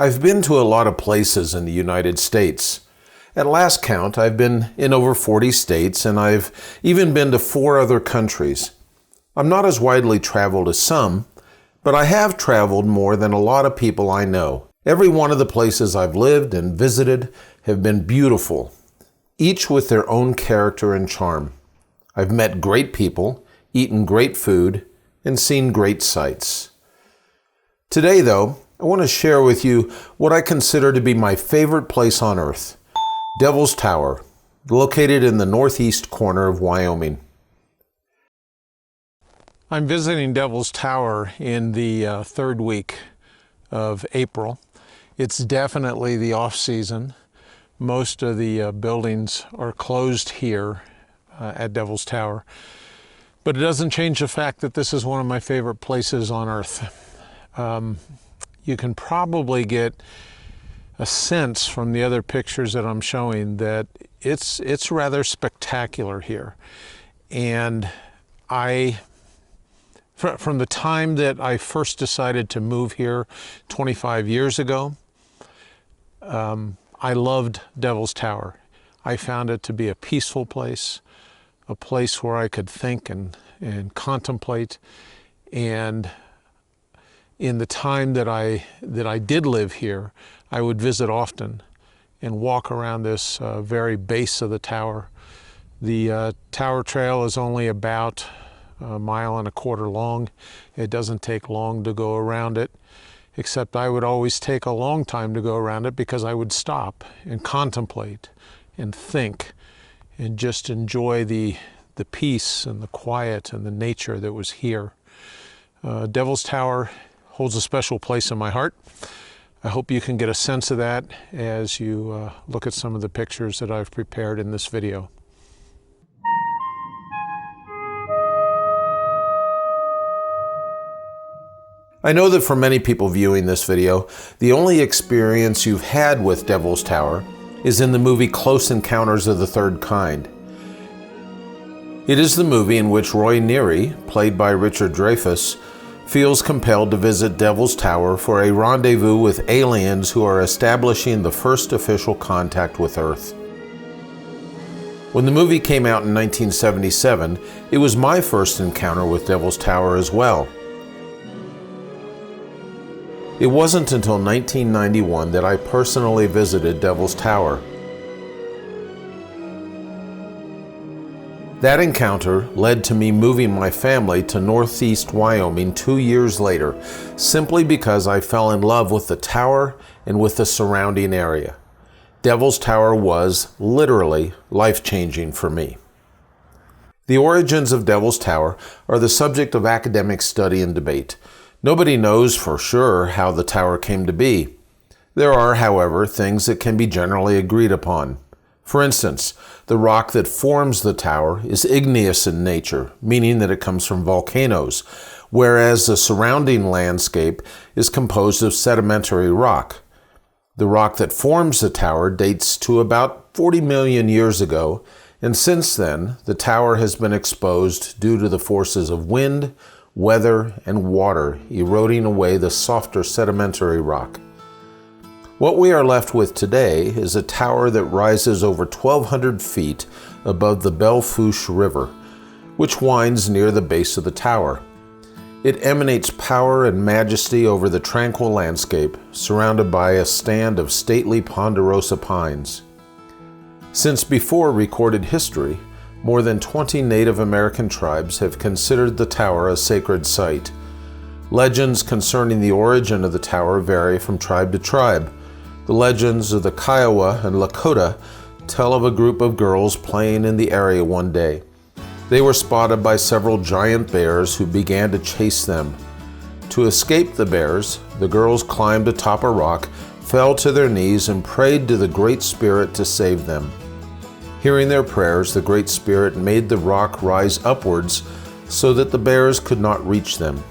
I've been to a lot of places in the United States. At last count, I've been in over 40 states, and I've even been to 4 other countries. I'm not as widely traveled as some, but I have traveled more than a lot of people I know. Every one of the places I've lived and visited have been beautiful, each with their own character and charm. I've met great people, eaten great food, and seen great sights. Today, though, I want to share with you what I consider to be my favorite place on earth, Devil's Tower, located in the northeast corner of Wyoming. I'm visiting Devil's Tower in the third week of April. It's definitely the off-season. Most of the buildings are closed here at Devil's Tower, but it doesn't change the fact that this is one of my favorite places on earth. You can probably get a sense from the other pictures that I'm showing that it's rather spectacular here. And from the time that I first decided to move here 25 years ago, I loved Devil's Tower. I found it to be a peaceful place, a place where I could think and contemplate. And in the time that I did live here, I would visit often and walk around this very base of the tower. The tower trail is only about 1.25 miles long. It doesn't take long to go around it, except I would always take a long time to go around it because I would stop and contemplate and think and just enjoy the peace and the quiet and the nature that was here. Devil's Tower holds a special place in my heart. I hope you can get a sense of that as you look at some of the pictures that I've prepared in this video. I know that for many people viewing this video, the only experience you've had with Devil's Tower is in the movie Close Encounters of the Third Kind. It is the movie in which Roy Neary, played by Richard Dreyfuss, feels compelled to visit Devil's Tower for a rendezvous with aliens who are establishing the first official contact with Earth. When the movie came out in 1977, it was my first encounter with Devil's Tower as well. It wasn't until 1991 that I personally visited Devil's Tower. That encounter led to me moving my family to northeast Wyoming 2 years later, simply because I fell in love with the tower and with the surrounding area. Devil's Tower was literally life-changing for me. The origins of Devil's Tower are the subject of academic study and debate. Nobody knows for sure how the tower came to be. There are, however, things that can be generally agreed upon. For instance, the rock that forms the tower is igneous in nature, meaning that it comes from volcanoes, whereas the surrounding landscape is composed of sedimentary rock. The rock that forms the tower dates to about 40 million years ago, and since then, the tower has been exposed due to the forces of wind, weather, and water eroding away the softer sedimentary rock. What we are left with today is a tower that rises over 1,200 feet above the Fourche River, which winds near the base of the tower. It emanates power and majesty over the tranquil landscape, surrounded by a stand of stately ponderosa pines. Since before recorded history, more than 20 Native American tribes have considered the tower a sacred site. Legends concerning the origin of the tower vary from tribe to tribe. The legends of the Kiowa and Lakota tell of a group of girls playing in the area one day. They were spotted by several giant bears who began to chase them. To escape the bears, the girls climbed atop a rock, fell to their knees, and prayed to the Great Spirit to save them. Hearing their prayers, the Great Spirit made the rock rise upwards so that the bears could not reach them.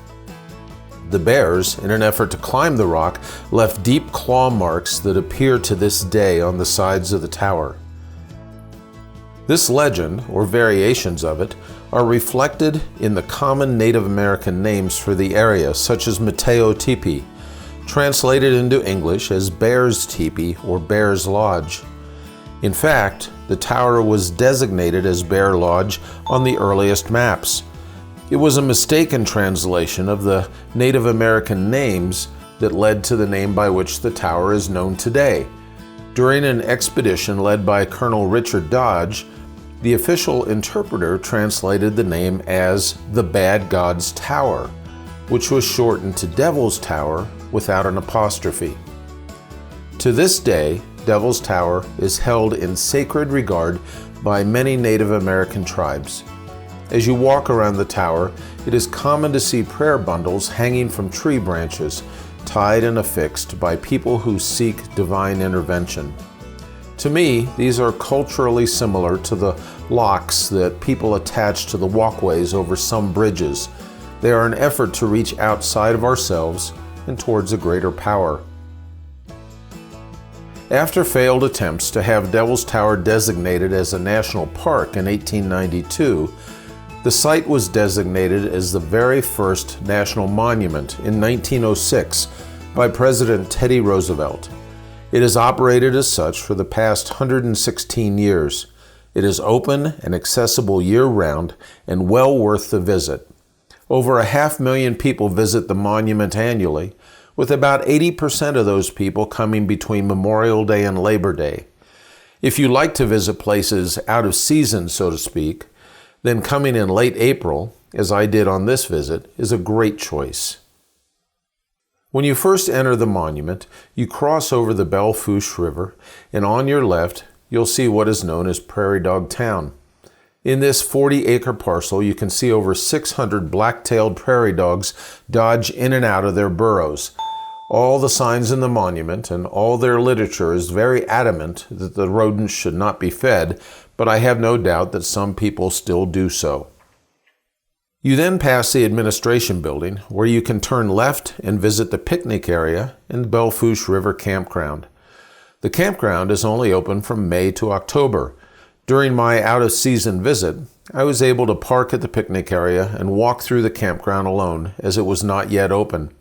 The bears, in an effort to climb the rock, left deep claw marks that appear to this day on the sides of the tower. This legend, or variations of it, are reflected in the common Native American names for the area, such as Mateo Tipi, translated into English as Bear's Teepee or Bear's Lodge. In fact, the tower was designated as Bear Lodge on the earliest maps. It was a mistaken translation of the Native American names that led to the name by which the tower is known today. During an expedition led by Colonel Richard Dodge, the official interpreter translated the name as the Bad God's Tower, which was shortened to Devil's Tower without an apostrophe. To this day, Devil's Tower is held in sacred regard by many Native American tribes. As you walk around the tower, it is common to see prayer bundles hanging from tree branches, tied and affixed by people who seek divine intervention. To me, these are culturally similar to the locks that people attach to the walkways over some bridges. They are an effort to reach outside of ourselves and towards a greater power. After failed attempts to have Devil's Tower designated as a national park in 1892, the site was designated as the very first national monument in 1906 by President Teddy Roosevelt. It has operated as such for the past 116 years. It is open and accessible year-round and well worth the visit. Over 500,000 people visit the monument annually, with about 80% of those people coming between Memorial Day and Labor Day. If you like to visit places out of season, so to speak, then coming in late April, as I did on this visit, is a great choice. When you first enter the monument, you cross over the Belle Fourche River, and on your left, you'll see what is known as Prairie Dog Town. In this 40-acre parcel, you can see over 600 black-tailed prairie dogs dodge in and out of their burrows. All the signs in the monument and all their literature is very adamant that the rodents should not be fed, but I have no doubt that some people still do so. You then pass the administration building, where you can turn left and visit the picnic area and the Belle Fourche River Campground. The campground is only open from May to October. During my out-of-season visit, I was able to park at the picnic area and walk through the campground alone, as it was not yet open.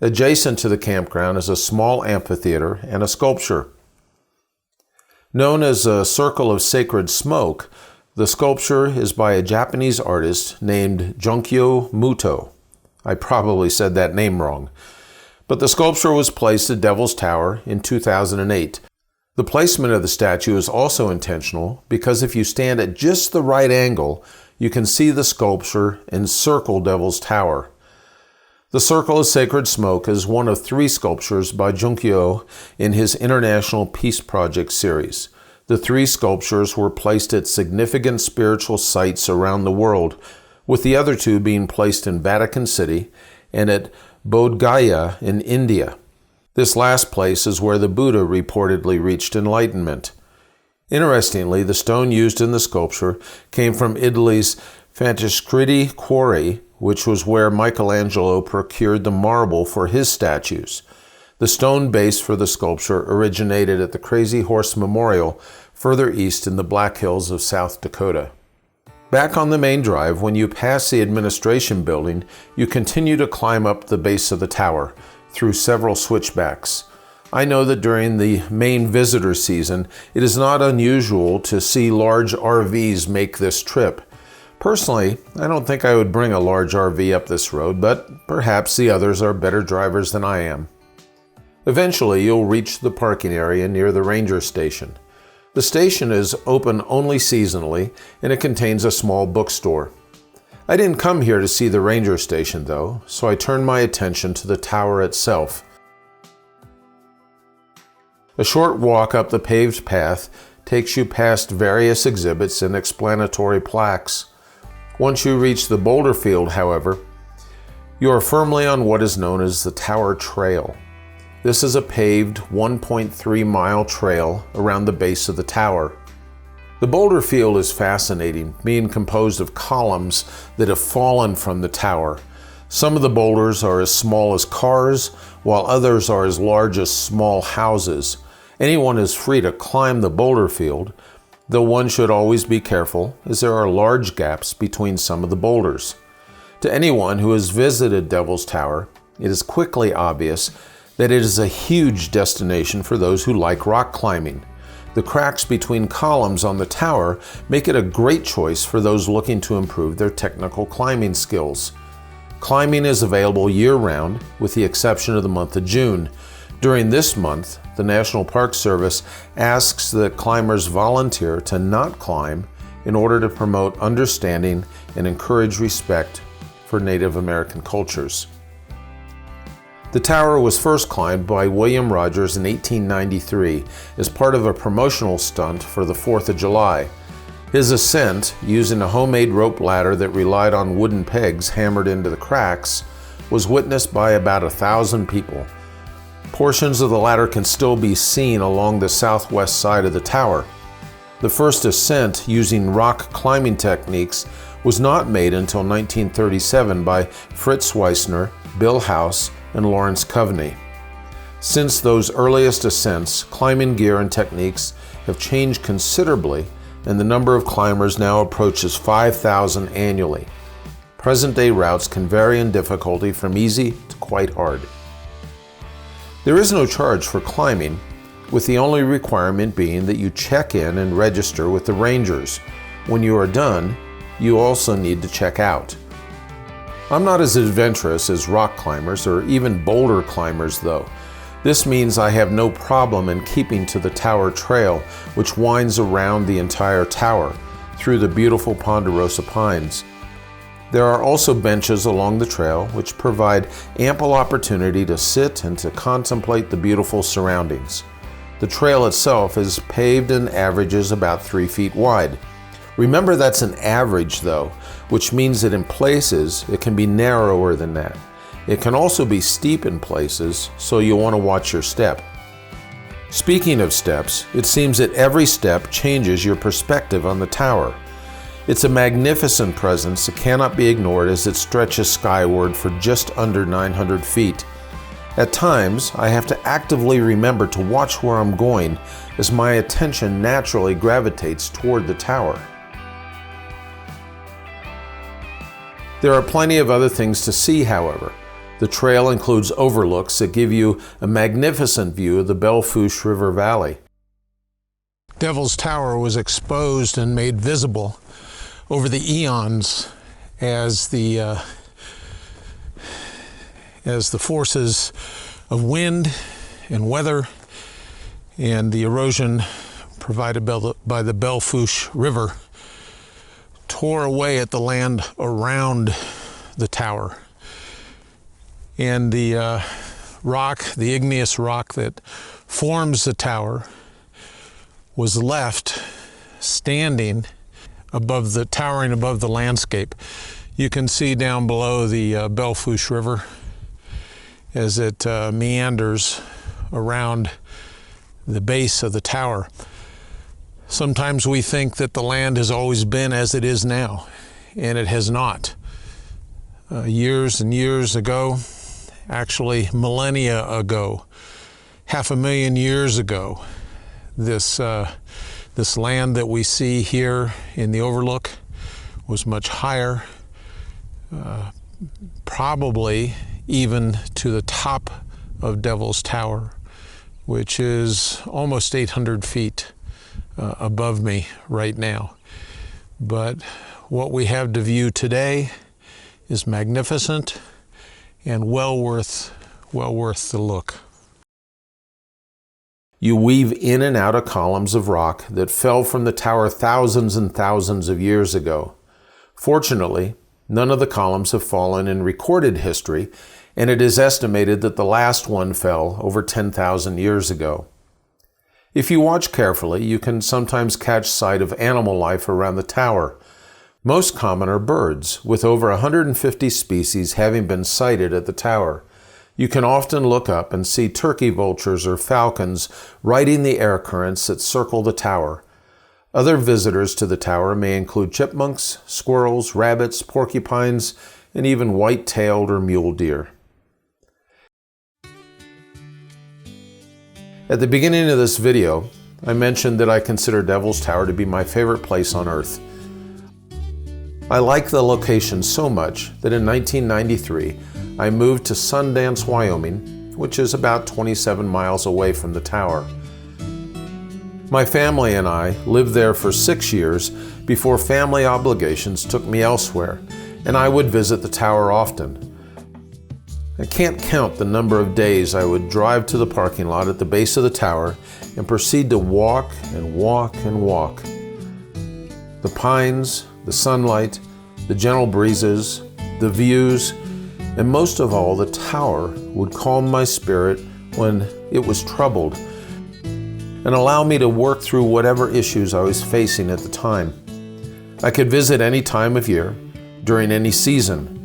Adjacent to the campground is a small amphitheater and a sculpture. Known as a Circle of Sacred Smoke, the sculpture is by a Japanese artist named Junkyo Muto. I probably said that name wrong. But the sculpture was placed at Devil's Tower in 2008. The placement of the statue is also intentional because if you stand at just the right angle, you can see the sculpture encircle Devil's Tower. The Circle of Sacred Smoke is one of 3 sculptures by Junkyo in his International Peace Project series. The 3 sculptures were placed at significant spiritual sites around the world, with the other 2 being placed in Vatican City and at Bodh Gaya in India. This last place is where the Buddha reportedly reached enlightenment. Interestingly, the stone used in the sculpture came from Italy's Fantiscritti quarry, which was where Michelangelo procured the marble for his statues. The stone base for the sculpture originated at the Crazy Horse Memorial further east in the Black Hills of South Dakota. Back on the main drive, when you pass the administration building, you continue to climb up the base of the tower through several switchbacks. I know that during the main visitor season, it is not unusual to see large RVs make this trip. Personally, I don't think I would bring a large RV up this road, but perhaps the others are better drivers than I am. Eventually, you'll reach the parking area near the ranger station. The station is open only seasonally, and it contains a small bookstore. I didn't come here to see the ranger station, though, so I turned my attention to the tower itself. A short walk up the paved path takes you past various exhibits and explanatory plaques. Once you reach the Boulder field, however, you are firmly on what is known as the Tower Trail. This is a paved 1.3-mile trail around the base of the tower. The Boulder field is fascinating, being composed of columns that have fallen from the tower. Some of the boulders are as small as cars, while others are as large as small houses. Anyone is free to climb the Boulder field, though one should always be careful, as there are large gaps between some of the boulders. To anyone who has visited Devil's Tower, it is quickly obvious that it is a huge destination for those who like rock climbing. The cracks between columns on the tower make it a great choice for those looking to improve their technical climbing skills. Climbing is available year-round, with the exception of the month of June. During this month, the National Park Service asks that climbers volunteer to not climb in order to promote understanding and encourage respect for Native American cultures. The tower was first climbed by William Rogers in 1893 as part of a promotional stunt for the 4th of July. His ascent, using a homemade rope ladder that relied on wooden pegs hammered into the cracks, was witnessed by about 1,000 people. Portions of the ladder can still be seen along the southwest side of the tower. The first ascent using rock climbing techniques was not made until 1937 by Fritz Weissner, Bill House, and Lawrence Coveney. Since those earliest ascents, climbing gear and techniques have changed considerably, and the number of climbers now approaches 5,000 annually. Present-day routes can vary in difficulty from easy to quite hard. There is no charge for climbing, with the only requirement being that you check in and register with the rangers. When you are done, you also need to check out. I'm not as adventurous as rock climbers or even boulder climbers though. This means I have no problem in keeping to the tower trail, which winds around the entire tower through the beautiful ponderosa pines. There are also benches along the trail which provide ample opportunity to sit and to contemplate the beautiful surroundings. The trail itself is paved and averages about 3 feet wide. Remember, that's an average though, which means that in places it can be narrower than that. It can also be steep in places, so you'll want to watch your step. Speaking of steps, it seems that every step changes your perspective on the tower. It's a magnificent presence that cannot be ignored as it stretches skyward for just under 900 feet. At times, I have to actively remember to watch where I'm going as my attention naturally gravitates toward the tower. There are plenty of other things to see, however. The trail includes overlooks that give you a magnificent view of the Fourche River Valley. Devil's Tower was exposed and made visible over the eons as the forces of wind and weather and the erosion provided by the Fourche River tore away at the land around the tower. And the rock, the igneous rock that forms the tower, was left standing above the, towering above the landscape. You can see down below the Fourche River as it meanders around the base of the tower. Sometimes we think that the land has always been as it is now, and it has not. Years and years ago, actually millennia ago, 500,000 years ago, this land that we see here in the Overlook was much higher, probably even to the top of Devil's Tower, which is almost 800 feet above me right now. But what we have to view today is magnificent and well worth the look. You weave in and out of columns of rock that fell from the tower thousands and thousands of years ago. Fortunately, none of the columns have fallen in recorded history, and it is estimated that the last one fell over 10,000 years ago. If you watch carefully, you can sometimes catch sight of animal life around the tower. Most common are birds, with over 150 species having been sighted at the tower. You can often look up and see turkey vultures or falcons riding the air currents that circle the tower. Other visitors to the tower may include chipmunks, squirrels, rabbits, porcupines, and even white-tailed or mule deer. At the beginning of this video, I mentioned that I consider Devil's Tower to be my favorite place on Earth. I like the location so much that in 1993, I moved to Sundance, Wyoming, which is about 27 miles away from the tower. My family and I lived there for 6 years before family obligations took me elsewhere, and I would visit the tower often. I can't count the number of days I would drive to the parking lot at the base of the tower and proceed to walk and walk and walk. The pines, the sunlight, the gentle breezes, the views, and most of all, the tower would calm my spirit when it was troubled and allow me to work through whatever issues I was facing at the time. I could visit any time of year, during any season.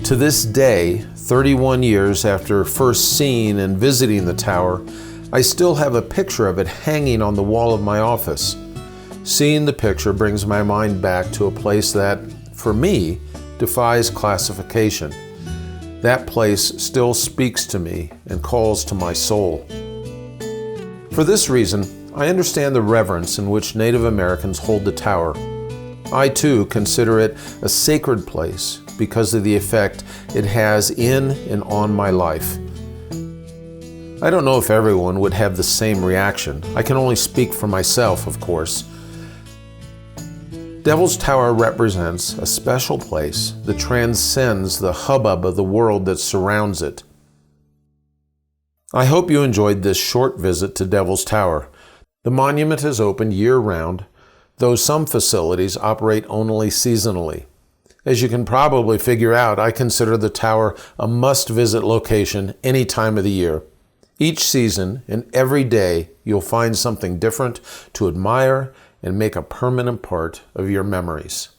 To this day, 31 years after first seeing and visiting the tower, I still have a picture of it hanging on the wall of my office. Seeing the picture brings my mind back to a place that, for me, defies classification. That place still speaks to me and calls to my soul. For this reason, I understand the reverence in which Native Americans hold the tower. I too consider it a sacred place because of the effect it has in and on my life. I don't know if everyone would have the same reaction. I can only speak for myself, of course. Devil's Tower represents a special place that transcends the hubbub of the world that surrounds it. I hope you enjoyed this short visit to Devil's Tower. The monument is open year-round, though some facilities operate only seasonally. As you can probably figure out, I consider the tower a must-visit location any time of the year. Each season and every day, you'll find something different to admire and make a permanent part of your memories.